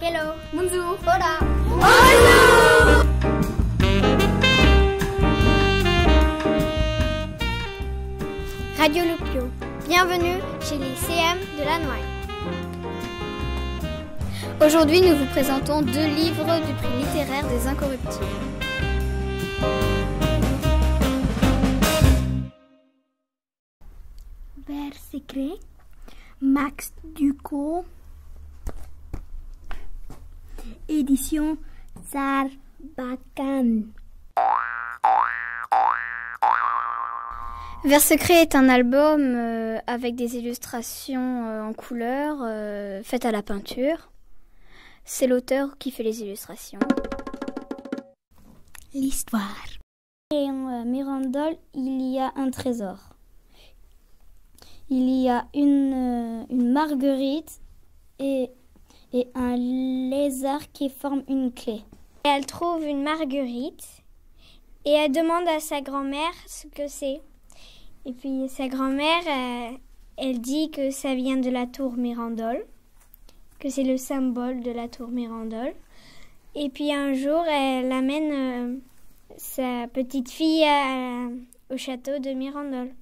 Hello. Bonjour. Hola. Bonjour. Radio Loupio. Bienvenue chez les CM de la Noailles. Aujourd'hui, nous vous présentons 2 livres du prix littéraire des Incorruptibles. Vers secret, Max Ducot, édition Sarbacane. Vers secret est un album avec des illustrations en couleur faites à la peinture. C'est l'auteur qui fait les illustrations. L'histoire. Et en Mirandole, il y a un trésor. Il y a une marguerite et un lézard qui forment une clé. Et elle trouve une marguerite et elle demande à sa grand-mère ce que c'est. Et puis sa grand-mère, elle dit que ça vient de la tour Mirandole, que c'est le symbole de la tour Mirandole. Et puis un jour, elle amène sa petite fille au château de Mirandole.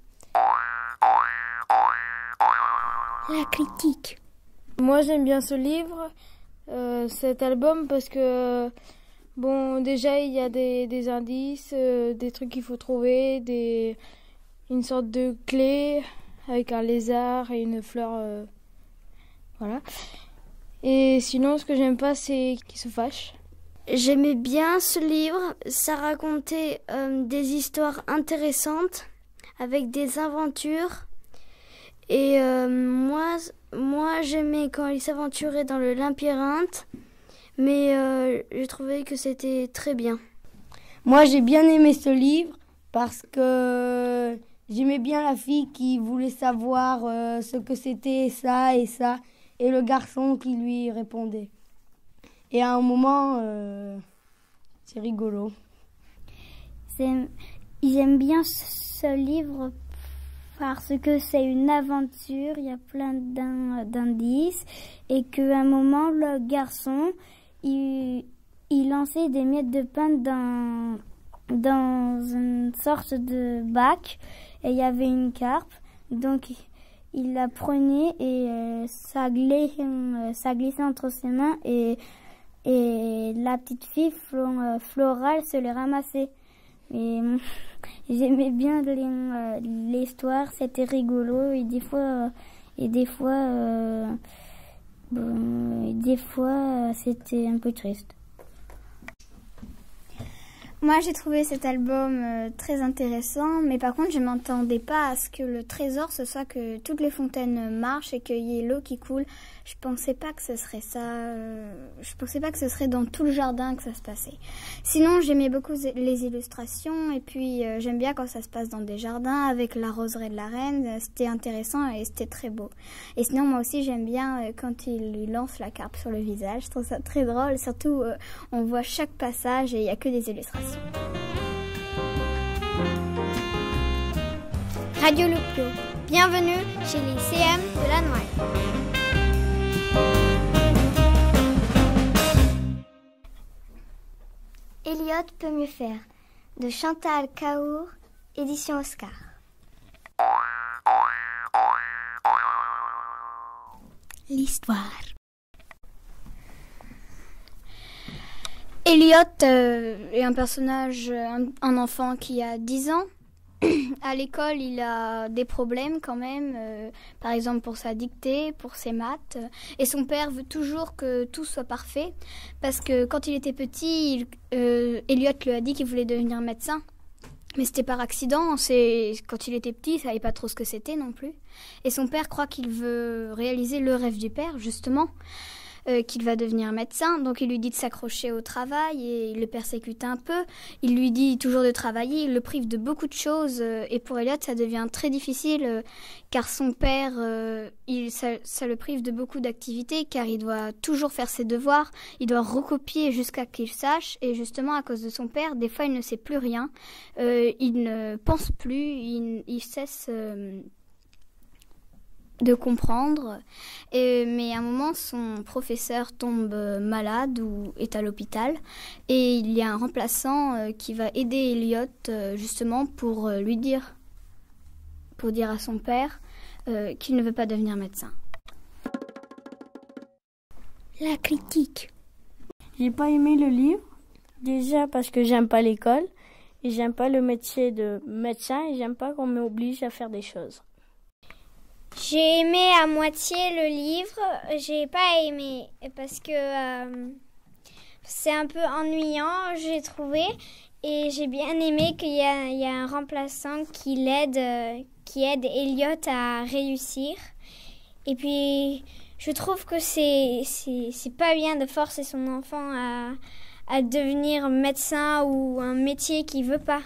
La critique. Moi j'aime bien ce livre, cet album parce que bon déjà il y a des indices, des trucs qu'il faut trouver, une sorte de clé avec un lézard et une fleur, voilà. Et sinon ce que j'aime pas c'est qu'il se fâche. J'aimais bien ce livre, ça racontait des histoires intéressantes avec des aventures. Et moi j'aimais quand il s'aventurait dans le labyrinthe, mais j'ai trouvé que c'était très bien. Moi j'ai bien aimé ce livre parce que j'aimais bien la fille qui voulait savoir ce que c'était ça, et le garçon qui lui répondait. Et à un moment, c'est rigolo. J'aime bien ce livre parce que c'est une aventure, il y a plein d'indices, et qu'à un moment, le garçon, il lançait des miettes de pain dans une sorte de bac, et il y avait une carpe, donc il la prenait et ça glissait entre ses mains, et la petite fille, Flora, elle se les ramassait. Et j'aimais bien l'histoire, c'était rigolo, et des fois c'était un peu triste. Moi, j'ai trouvé cet album très intéressant, mais par contre, je ne m'attendais pas à ce que le trésor, ce soit que toutes les fontaines marchent et qu'il y ait l'eau qui coule. Je pensais pas que ce serait ça. Je pensais pas que ce serait dans tout le jardin que ça se passait. Sinon, j'aimais beaucoup les illustrations, et puis j'aime bien quand ça se passe dans des jardins avec la roseraie de la reine. C'était intéressant et c'était très beau. Et sinon, moi aussi, j'aime bien quand il lui lance la carpe sur le visage. Je trouve ça très drôle. Surtout, on voit chaque passage et il n'y a que des illustrations. Radio Loupio. Bienvenue chez les CM de la Noailles. Elliot peut mieux faire, de Chantal Cahour, édition Oscar. L'histoire. Elliot est un personnage, un enfant qui a 10 ans. À l'école, il a des problèmes quand même, par exemple pour sa dictée, pour ses maths. Et son père veut toujours que tout soit parfait, parce que quand il était petit, Elliot lui a dit qu'il voulait devenir médecin. Mais c'était par accident, quand il était petit, il ne savait pas trop ce que c'était non plus. Et son père croit qu'il veut réaliser le rêve du père, justement. Qu'il va devenir médecin, donc il lui dit de s'accrocher au travail et il le persécute un peu. Il lui dit toujours de travailler, il le prive de beaucoup de choses, et pour Elliot ça devient très difficile car son père, ça le prive de beaucoup d'activités car il doit toujours faire ses devoirs, il doit recopier jusqu'à qu'il sache, et justement à cause de son père, des fois il ne sait plus rien, il ne pense plus, il cesse de comprendre. Mais à un moment, son professeur tombe malade ou est à l'hôpital. Et il y a un remplaçant qui va aider Elliot justement pour dire à son père qu'il ne veut pas devenir médecin. La critique. J'ai pas aimé le livre. Déjà parce que j'aime pas l'école, et j'aime pas le métier de médecin, et j'aime pas qu'on m'oblige à faire des choses. J'ai aimé à moitié le livre, j'ai pas aimé parce que c'est un peu ennuyant, j'ai trouvé, et j'ai bien aimé qu'il y a un remplaçant qui aide Elliot à réussir. Et puis je trouve que c'est pas bien de forcer son enfant à devenir médecin ou un métier qu'il veut pas.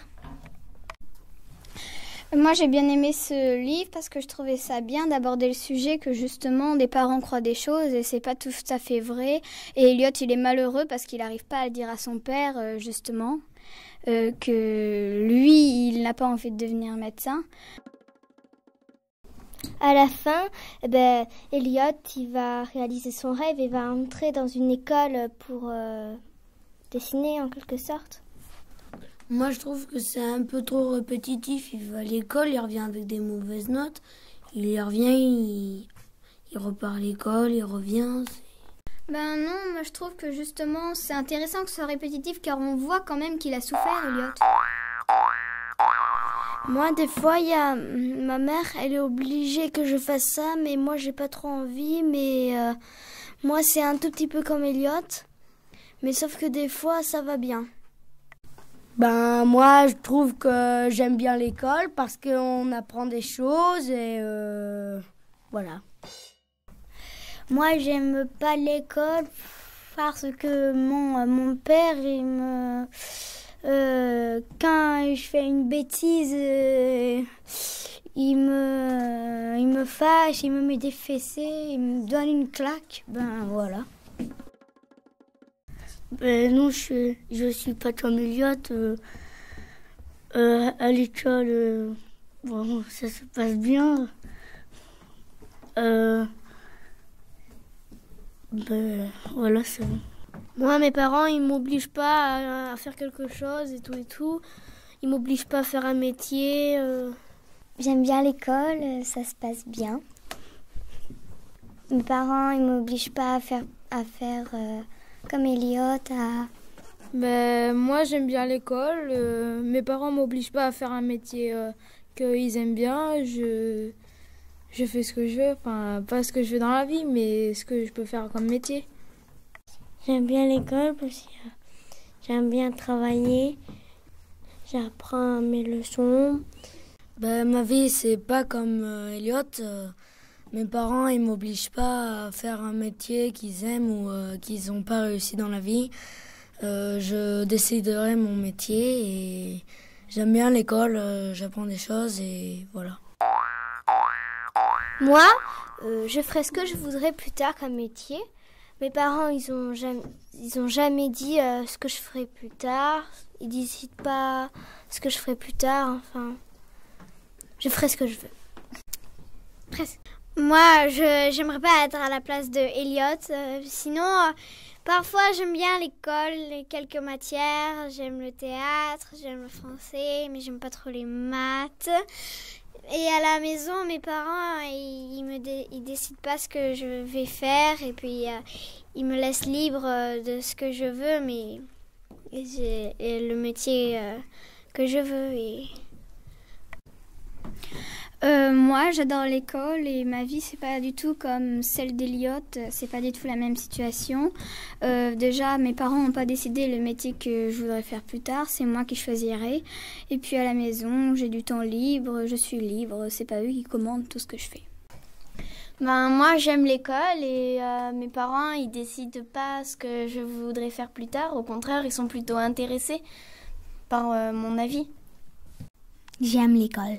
Moi, j'ai bien aimé ce livre parce que je trouvais ça bien d'aborder le sujet que justement des parents croient des choses et c'est pas tout à fait vrai. Et Elliot, il est malheureux parce qu'il n'arrive pas à le dire à son père justement que lui, il n'a pas envie de devenir médecin. À la fin, Elliot, il va réaliser son rêve et va entrer dans une école pour dessiner en quelque sorte. Moi, je trouve que c'est un peu trop répétitif. Il va à l'école, il revient avec des mauvaises notes. Il y revient, il repart à l'école, il revient. Ben non, moi je trouve que justement c'est intéressant que ce soit répétitif car on voit quand même qu'il a souffert, Elliot. Moi, des fois, ma mère, elle est obligée que je fasse ça, mais moi, j'ai pas trop envie. Mais moi, c'est un tout petit peu comme Elliot, mais sauf que des fois, ça va bien. Ben moi, je trouve que j'aime bien l'école parce qu'on apprend des choses et voilà. Moi, j'aime pas l'école parce que mon père, quand je fais une bêtise, il me fâche, il me met des fessées, il me donne une claque. Ben voilà. Non, je suis pas comme Elliot. À l'école, bon, ça se passe bien. Voilà, c'est bon. Moi, mes parents, ils m'obligent pas à faire quelque chose et tout. Ils m'obligent pas à faire un métier. J'aime bien l'école, ça se passe bien. Mes parents, ils m'obligent pas à faire comme Elliot. Moi, j'aime bien l'école. Mes parents m'obligent pas à faire un métier qu'ils aiment bien. Je fais ce que je veux, enfin pas ce que je veux dans la vie, mais ce que je peux faire comme métier. J'aime bien l'école parce que j'aime bien travailler. J'apprends mes leçons. Ma vie, c'est pas comme Elliot. Mes parents, ils m'obligent pas à faire un métier qu'ils aiment ou qu'ils n'ont pas réussi dans la vie. Je déciderai mon métier et j'aime bien l'école, j'apprends des choses et voilà. Moi, je ferai ce que je voudrais plus tard comme métier. Mes parents, ils ont jamais dit ce que je ferai plus tard. Ils décident pas ce que je ferai plus tard. Enfin, je ferai ce que je veux. Presque. Moi, j'aimerais pas être à la place de Elliot. Sinon, parfois, j'aime bien l'école, quelques matières. J'aime le théâtre, j'aime le français, mais j'aime pas trop les maths. Et à la maison, mes parents, ils décident pas ce que je vais faire. Et puis, ils me laissent libre de ce que je veux, mais et le métier que je veux. Moi, j'adore l'école et ma vie, c'est pas du tout comme celle d'Elliot. C'est pas du tout la même situation. Déjà, mes parents n'ont pas décidé le métier que je voudrais faire plus tard. C'est moi qui choisirai. Et puis à la maison, j'ai du temps libre. Je suis libre. C'est pas eux qui commandent tout ce que je fais. Moi, j'aime l'école et mes parents, ils décident pas ce que je voudrais faire plus tard. Au contraire, ils sont plutôt intéressés par mon avis. J'aime l'école.